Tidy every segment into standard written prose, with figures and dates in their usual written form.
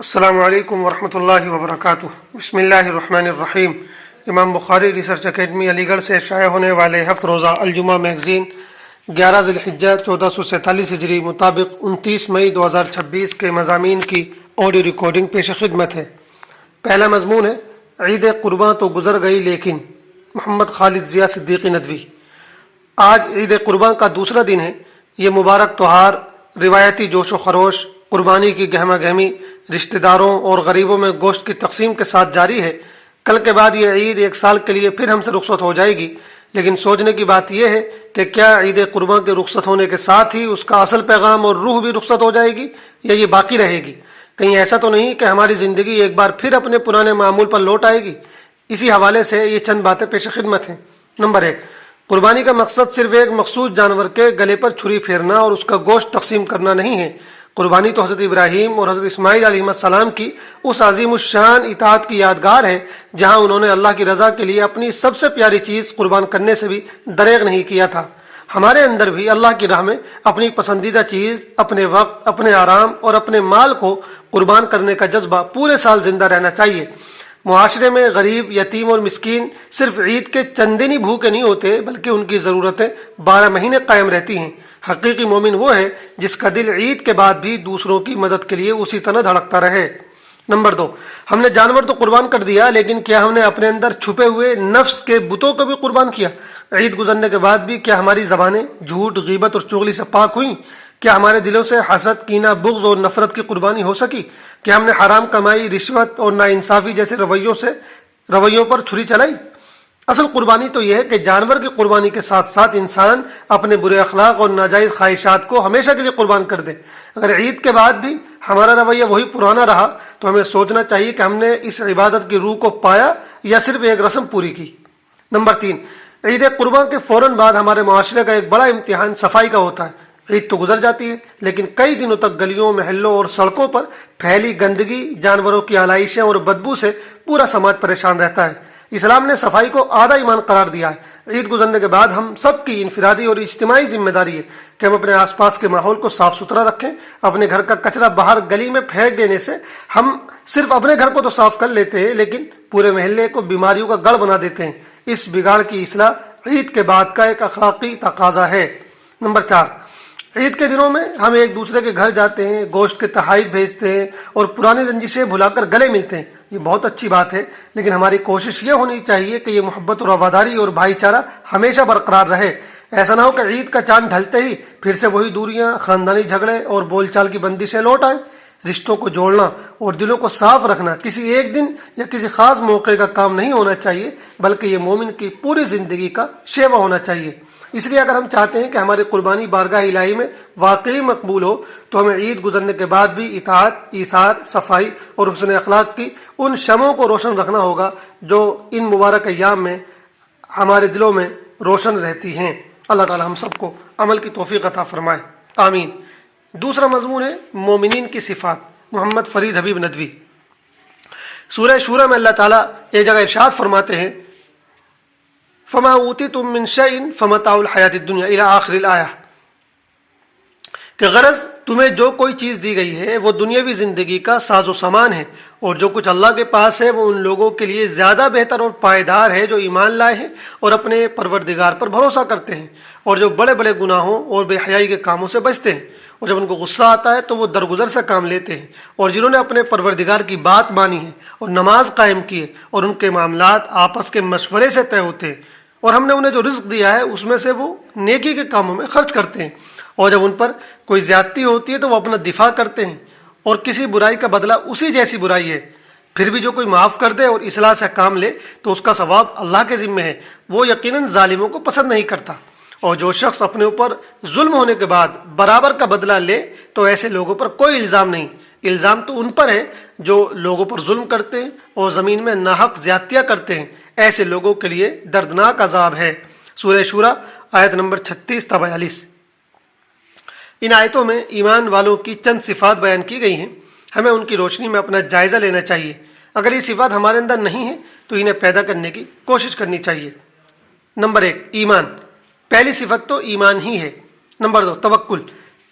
السلام علیکم ورحمۃ اللہ وبرکاتہ۔ بسم اللہ الرحمن الرحیم۔ امام بخاری ریسرچ اکیڈمی علی گڑھ سے شائع ہونے والے ہفت روزہ الجمعہ میگزین 11 ذی الحجہ 1447 ہجری مطابق 29 مئی 2026 کے مضامین کی آڈیو ریکارڈنگ پیش خدمت ہے۔ پہلا مضمون ہے عید قرباں تو گزر گئی لیکن، محمد خالد ضیاء صدیقی ندوی۔ آج عید قرباں کا دوسرا دن ہے۔ یہ مبارک تہوار روایتی جوش و خروش، قربانی کی گہما گہمی، رشتہ داروں اور غریبوں میں گوشت کی تقسیم کے ساتھ جاری ہے۔ کل کے بعد یہ عید ایک سال کے لیے پھر ہم سے رخصت ہو جائے گی، لیکن سوچنے کی بات یہ ہے کہ کیا عید قرباں کے رخصت ہونے کے ساتھ ہی اس کا اصل پیغام اور روح بھی رخصت ہو جائے گی، یا یہ باقی رہے گی؟ کہیں ایسا تو نہیں کہ ہماری زندگی ایک بار پھر اپنے پرانے معمول پر لوٹ آئے گی؟ اسی حوالے سے یہ چند باتیں پیش خدمت ہیں۔ نمبر 1، قربانی کا مقصد صرف ایک مخصوص جانور کے گلے پر چھری پھیرنا اور اس کا گوشت تقسیم کرنا نہیں ہے۔ قربانی تو حضرت ابراہیم اور حضرت اسماعیل علیہ السلام کی اس عظیم الشان اطاعت کی یادگار ہے، جہاں انہوں نے اللہ کی رضا کے لیے اپنی سب سے پیاری چیز قربان کرنے سے بھی دریغ نہیں کیا تھا۔ ہمارے اندر بھی اللہ کی راہ میں اپنی پسندیدہ چیز، اپنے وقت، اپنے آرام اور اپنے مال کو قربان کرنے کا جذبہ پورے سال زندہ رہنا چاہیے۔ معاشرے میں غریب، یتیم اور مسکین صرف عید کے چند دن ہی بھوکے نہیں ہوتے، بلکہ ان کی ضرورتیں 12 مہینے قائم رہتی ہیں۔ حقیقی مومن وہ ہے جس کا دل عید کے بعد بھی دوسروں کی مدد کے لیے اسی طرح دھڑکتا رہے۔ نمبر 2، ہم نے جانور تو قربان کر دیا، لیکن کیا ہم نے اپنے اندر چھپے ہوئے نفس کے بتوں کو بھی قربان کیا؟ عید گزرنے کے بعد بھی کیا ہماری زبانیں جھوٹ، غیبت اور چغلی سے پاک ہوئیں؟ کیا ہمارے دلوں سے حسد، کینہ، بغض اور نفرت کی قربانی ہو سکی؟ کیا ہم نے حرام کمائی، رشوت اور ناانصافی جیسے رویوں پر چھری چلائی؟ اصل قربانی تو یہ ہے کہ جانور کی قربانی کے ساتھ ساتھ انسان اپنے برے اخلاق اور ناجائز خواہشات کو ہمیشہ کے لیے قربان کر دے۔ اگر عید کے بعد بھی ہمارا رویہ وہی پرانا رہا تو ہمیں سوچنا چاہیے کہ ہم نے اس عبادت کی روح کو پایا یا صرف ایک رسم پوری کی۔ نمبر 3، عید قربان کے فوراً بعد ہمارے معاشرے کا ایک بڑا امتحان صفائی کا ہوتا ہے۔ عید تو گزر جاتی ہے، لیکن کئی دنوں تک گلیوں، محلوں اور سڑکوں پر پھیلی گندگی، جانوروں کی آلائشیں اور بدبو سے پورا سماج پریشان رہتا ہے۔ اسلام نے صفائی کو آدھا ایمان قرار دیا ہے۔ عید گزرنے کے بعد ہم سب کی انفرادی اور اجتماعی ذمہ داری ہے کہ ہم اپنے آس پاس کے ماحول کو صاف ستھرا رکھیں۔ اپنے گھر کا کچرا باہر گلی میں پھینک دینے سے ہم صرف اپنے گھر کو تو صاف کر لیتے ہیں، لیکن پورے محلے کو بیماریوں کا گڑھ بنا دیتے ہیں۔ اس بگاڑ کی اصلاح عید کے بعد کا ایک اخلاقی تقاضا ہے۔ نمبر 4، عید کے دنوں میں ہم ایک دوسرے کے گھر جاتے ہیں، گوشت کے تحائف بھیجتے ہیں اور پرانی رنجشیں بھلا کر گلے ملتے ہیں۔ یہ بہت اچھی بات ہے، لیکن ہماری کوشش یہ ہونی چاہیے کہ یہ محبت اور وفاداری اور بھائی چارہ ہمیشہ برقرار رہے۔ ایسا نہ ہو کہ عید کا چاند ڈھلتے ہی پھر سے وہی دوریاں، خاندانی جھگڑے اور بول چال کی بندشیں لوٹ آئیں۔ رشتوں کو جوڑنا اور دلوں کو صاف رکھنا کسی ایک دن یا کسی خاص موقع کا کام نہیں ہونا چاہیے، بلکہ یہ مومن کی پوری زندگی کا شیوا ہونا چاہیے۔ اس لیے اگر ہم چاہتے ہیں کہ ہماری قربانی بارگاہ الہی میں واقعی مقبول ہو تو ہمیں عید گزرنے کے بعد بھی اطاعت، ایثار، صفائی اور حسن اخلاق کی ان شمعوں کو روشن رکھنا ہوگا جو ان مبارک ایام میں ہمارے دلوں میں روشن رہتی ہیں۔ اللہ تعالی ہم سب کو عمل کی توفیق عطا فرمائے، آمین۔ دوسرا مضمون ہے مومنین کی صفات، محمد فرید حبیب ندوی۔ سورہ شورى میں اللہ تعالیٰ ایک جگہ ارشاد فرماتے ہیں فما اوتیتم من شیء فمتاع الحیات الدنیا الی آخر الآیہ، کہ غرض تمہیں جو کوئی چیز دی گئی ہے وہ دنیاوی زندگی کا ساز و سامان ہے، اور جو کچھ اللہ کے پاس ہے وہ ان لوگوں کے لیے زیادہ بہتر اور پائیدار ہے جو ایمان لائے ہیں اور اپنے پروردگار پر بھروسہ کرتے ہیں، اور جو بڑے بڑے گناہوں اور بے حیائی کے کاموں سے بچتے ہیں، اور جب ان کو غصہ آتا ہے تو وہ درگزر سے کام لیتے ہیں، اور جنہوں نے اپنے پروردگار کی بات مانی ہے اور نماز قائم کی ہے اور ان کے معاملات آپس کے مشورے سے طے ہوتے ہیں، اور ہم نے انہیں جو رزق دیا ہے اس میں سے وہ نیکی کے کاموں میں خرچ کرتے ہیں، اور جب ان پر کوئی زیادتی ہوتی ہے تو وہ اپنا دفاع کرتے ہیں، اور کسی برائی کا بدلہ اسی جیسی برائی ہے۔ پھر بھی جو کوئی معاف کر دے اور اصلاح سے کام لے تو اس کا ثواب اللہ کے ذمہ ہے، وہ یقیناً ظالموں کو پسند نہیں کرتا۔ اور جو شخص اپنے اوپر ظلم ہونے کے بعد برابر کا بدلہ لے تو ایسے لوگوں پر کوئی الزام نہیں، الزام تو ان پر ہے جو لوگوں پر ظلم کرتے ہیں اور زمین میں ناحق زیادتیاں کرتے ہیں، ایسے لوگوں کے لیے دردناک عذاب ہے۔ سورہ شورى آیت نمبر 36 تا 42۔ ان آیتوں میں ایمان والوں کی چند صفات بیان کی گئی ہیں، ہمیں ان کی روشنی میں اپنا جائزہ لینا چاہیے۔ اگر یہ صفات ہمارے اندر نہیں ہیں تو انہیں پیدا کرنے کی کوشش کرنی چاہیے۔ نمبر 1، ایمان۔ پہلی صفت تو ایمان ہی ہے۔ نمبر 2، توکل۔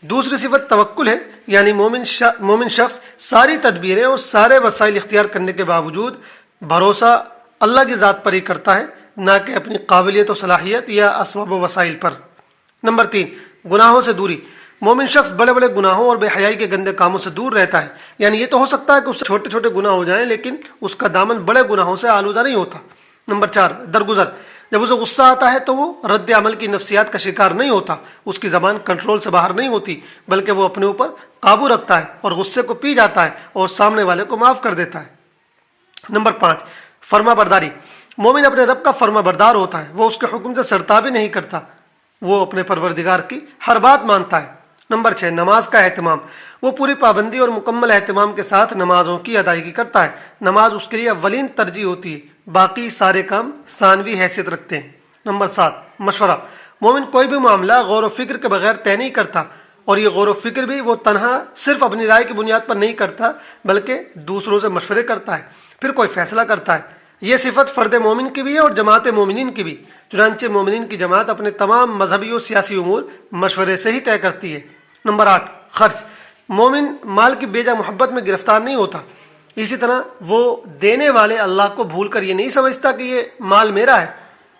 دوسری صفت توکل ہے، یعنی مومن شخص ساری تدبیریں اور سارے وسائل اختیار کرنے کے باوجود بھروسہ اللہ کی ذات پر ہی کرتا ہے، نہ کہ اپنی قابلیت و صلاحیت یا اسباب و وسائل پر۔ نمبر 3، گناہوں سے دوری۔ مومن شخص بڑے بڑے گناہوں اور بے حیائی کے گندے کاموں سے دور رہتا ہے، یعنی یہ تو ہو سکتا ہے کہ اس سے چھوٹے چھوٹے گناہ ہو جائیں لیکن اس کا دامن بڑے گناہوں سے آلودہ نہیں ہوتا۔ نمبر 4، درگزر۔ جب اسے غصہ آتا ہے تو وہ رد عمل کی نفسیات کا شکار نہیں ہوتا، اس کی زبان کنٹرول سے باہر نہیں ہوتی، بلکہ وہ اپنے اوپر قابو رکھتا ہے اور غصے کو پی جاتا ہے اور سامنے والے کو معاف کر دیتا ہے۔ نمبر 5، فرما برداری۔ مومن اپنے رب کا فرما بردار ہوتا ہے، وہ اس کے حکم سے سرتابی نہیں کرتا، وہ اپنے پروردگار کی ہر بات مانتا ہے۔ نمبر 6، نماز کا اہتمام۔ وہ پوری پابندی اور مکمل اہتمام کے ساتھ نمازوں کی ادائیگی کرتا ہے، نماز اس کے لیے اولین ترجیح ہوتی ہے، باقی سارے کام ثانوی حیثیت رکھتے ہیں۔ نمبر 7، مشورہ۔ مومن کوئی بھی معاملہ غور و فکر کے بغیر طے نہیں کرتا، اور یہ غور و فکر بھی وہ تنہا صرف اپنی رائے کی بنیاد پر نہیں کرتا بلکہ دوسروں سے مشورے کرتا ہے، پھر کوئی فیصلہ کرتا ہے۔ یہ صفت فرد مومن کی بھی ہے اور جماعت مومنین کی بھی، چنانچہ مومنین کی جماعت اپنے تمام مذہبی و سیاسی امور مشورے سے ہی طے کرتی ہے۔ نمبر 8، خرچ۔ مومن مال کی بیجا محبت میں گرفتار نہیں ہوتا، اسی طرح وہ دینے والے اللہ کو بھول کر یہ نہیں سمجھتا کہ یہ مال میرا ہے،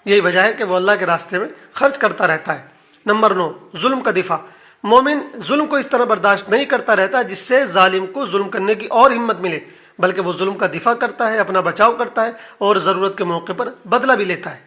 یہی وجہ ہے کہ وہ اللہ کے راستے میں خرچ کرتا رہتا ہے۔ نمبر 9، ظلم کا دفاع۔ مومن ظلم کو اس طرح برداشت نہیں کرتا رہتا جس سے ظالم کو ظلم کرنے کی اور ہمت ملے، بلکہ وہ ظلم کا دفاع کرتا ہے، اپنا بچاؤ کرتا ہے اور ضرورت کے موقع پر بدلہ بھی لیتا ہے۔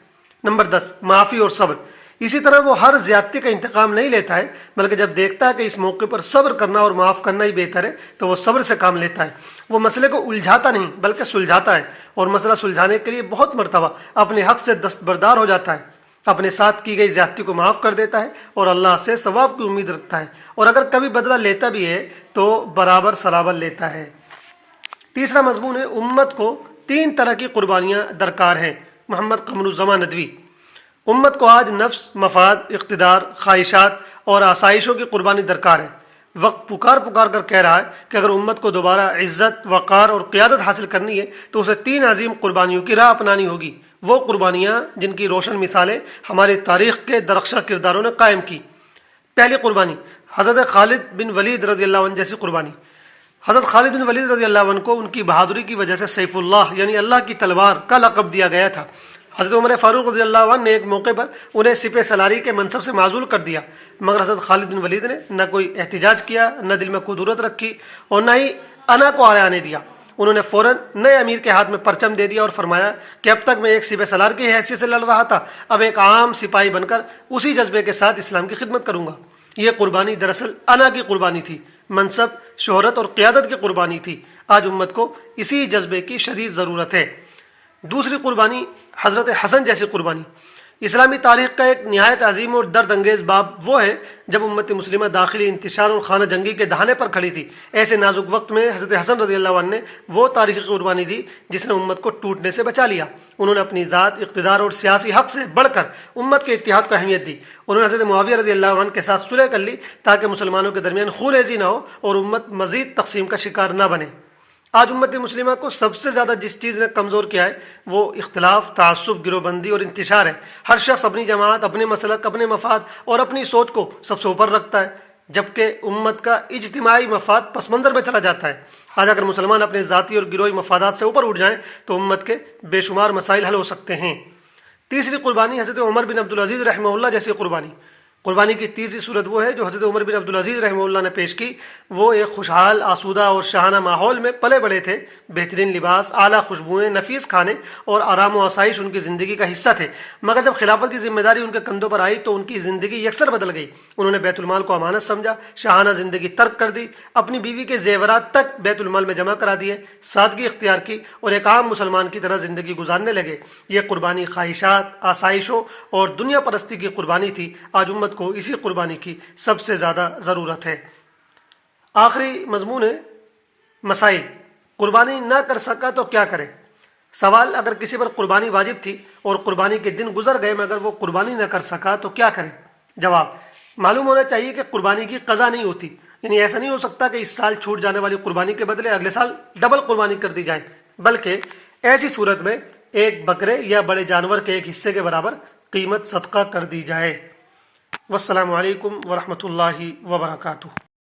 نمبر 10، معافی اور صبر۔ اسی طرح وہ ہر زیادتی کا انتقام نہیں لیتا ہے، بلکہ جب دیکھتا ہے کہ اس موقع پر صبر کرنا اور معاف کرنا ہی بہتر ہے تو وہ صبر سے کام لیتا ہے۔ وہ مسئلے کو الجھاتا نہیں بلکہ سلجھاتا ہے، اور مسئلہ سلجھانے کے لیے بہت مرتبہ اپنے حق سے دستبردار ہو جاتا ہے، اپنے ساتھ کی گئی زیادتی کو معاف کر دیتا ہے اور اللہ سے ثواب کی امید رکھتا ہے، اور اگر کبھی بدلہ لیتا بھی ہے تو برابر سلابل لیتا ہے۔ تیسرا مضمون ہے امت کو 3 طرح کی قربانیاں درکار ہیں۔ محمد قمر الزمان ندوی۔ امت کو آج نفس، مفاد، اقتدار، خواہشات اور آسائشوں کی قربانی درکار ہے۔ وقت پکار کر کہہ رہا ہے کہ اگر امت کو دوبارہ عزت، وقار اور قیادت حاصل کرنی ہے تو اسے 3 عظیم قربانیوں کی راہ اپنانی ہوگی، وہ قربانیاں جن کی روشن مثالیں ہماری تاریخ کے درخشاں کرداروں نے قائم کی۔ پہلی قربانی، حضرت خالد بن ولید رضی اللہ عنہ جیسی قربانی۔ حضرت خالد بن ولید رضی اللہ عنہ کو ان کی بہادری کی وجہ سے سیف اللہ یعنی اللہ کی تلوار کا لقب دیا گیا تھا۔ حضرت عمر فاروق رضی اللہ عنہ نے ایک موقع پر انہیں سپہ سالاری کے منصب سے معزول کر دیا، مگر حضرت خالد بن ولید نے نہ کوئی احتجاج کیا، نہ دل میں قدرت رکھی اور نہ ہی انا کو آڑے آنے دیا۔ انہوں نے فوراً نئے امیر کے ہاتھ میں پرچم دے دیا اور فرمایا کہ اب تک میں ایک سپہ سالار کی حیثیت سے لڑ رہا تھا، اب ایک عام سپاہی بن کر اسی جذبے کے ساتھ اسلام کی خدمت کروں گا۔ یہ قربانی دراصل انا کی قربانی تھی، منصب، شہرت اور قیادت کی قربانی تھی۔ آج امت کو اسی جذبے کی شدید ضرورت ہے۔ دوسری قربانی، حضرت حسن جیسی قربانی۔ اسلامی تاریخ کا ایک نہایت عظیم اور درد انگیز باب وہ ہے جب امت مسلمہ داخلی انتشار اور خانہ جنگی کے دہانے پر کھڑی تھی۔ ایسے نازک وقت میں حضرت حسن رضی اللہ عنہ نے وہ تاریخی قربانی دی جس نے امت کو ٹوٹنے سے بچا لیا۔ انہوں نے اپنی ذات، اقتدار اور سیاسی حق سے بڑھ کر امت کے اتحاد کو اہمیت دی۔ انہوں نے حضرت معاویہ رضی اللہ عنہ کے ساتھ صلح کر لی تاکہ مسلمانوں کے درمیان خون ریزی نہ ہو اور امت مزید تقسیم کا شکار نہ بنے۔ آج امت مسلمہ کو سب سے زیادہ جس چیز نے کمزور کیا ہے وہ اختلاف، تعصب، گروہ بندی اور انتشار ہے۔ ہر شخص اپنی جماعت، اپنے مسلک، اپنے مفاد اور اپنی سوچ کو سب سے اوپر رکھتا ہے، جبکہ امت کا اجتماعی مفاد پس منظر میں چلا جاتا ہے۔ آج اگر مسلمان اپنے ذاتی اور گروہی مفادات سے اوپر اٹھ جائیں تو امت کے بے شمار مسائل حل ہو سکتے ہیں۔ تیسری قربانی، حضرت عمر بن عبدالعزیز رحمہ اللہ جیسی قربانی۔ قربانی کی تیسری صورت وہ ہے جو حضرت عمر بن عبدالعزیز رحمہ اللہ نے پیش کی۔ وہ ایک خوشحال، آسودہ اور شاہانہ ماحول میں پلے بڑے تھے۔ بہترین لباس، اعلیٰ خوشبوئیں، نفیس کھانے اور آرام و آسائش ان کی زندگی کا حصہ تھے، مگر جب خلافت کی ذمہ داری ان کے کندھوں پر آئی تو ان کی زندگی یکسر بدل گئی۔ انہوں نے بیت المال کو امانت سمجھا، شاہانہ زندگی ترک کر دی، اپنی بیوی کے زیورات تک بیت المال میں جمع کرا دیے، سادگی اختیار کی اور ایک عام مسلمان کی طرح زندگی گزارنے لگے۔ یہ قربانی خواہشات، آسائشوں اور دنیا پرستی کی قربانی تھی۔ آج امت کو اسی قربانی کی سب سے زیادہ ضرورت ہے۔ آخری مضمون ہے مسائل۔ قربانی نہ کر سکا تو کیا کرے؟ سوال، اگر کسی پر قربانی واجب تھی اور قربانی کے دن گزر گئے مگر وہ قربانی نہ کر سکا تو کیا کرے؟ جواب، معلوم ہونا چاہیے کہ قربانی کی قضا نہیں ہوتی، یعنی ایسا نہیں ہو سکتا کہ اس سال چھوٹ جانے والی قربانی کے بدلے اگلے سال ڈبل قربانی کر دی جائے، بلکہ ایسی صورت میں ایک بکرے یا بڑے جانور کے ایک حصے کے برابر قیمت صدقہ کر دی جائے۔ والسلام علیکم ورحمۃ اللہ وبرکاتہ۔